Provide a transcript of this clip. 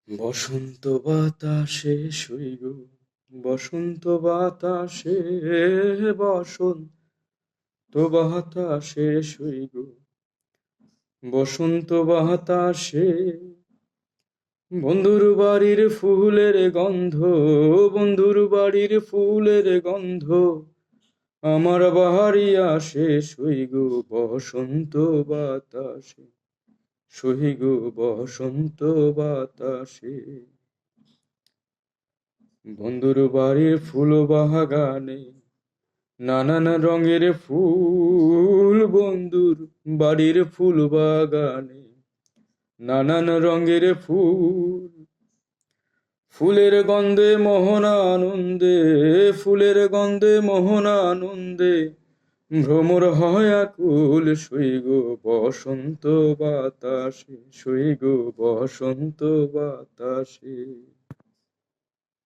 বসন্ত বাতাসে সইগ, বসন্ত বাতাসে, বসন্ত বাতাসে সইগ, বসন্ত বাতাসে। বন্ধুর বাড়ির ফুলের গন্ধ, বন্ধুর বাড়ির ফুলের গন্ধ আমার বাড়ি আসে সইগ, বসন্ত বাতাসে সইগ, বসন্ত বাতাসে। বন্ধুর বাড়ির ফুল বাগানে নানান রঙের ফুল, বন্ধুর বাড়ির ফুল বাগানে নানান রঙের ফুল। ফুলের গন্ধে মোহন আনন্দে, ফুলের গন্ধে মোহন আনন্দে ভ্রমর হয় আকুল সইগ, বসন্ত বাতাসে সইগ, বসন্ত বাতাসে।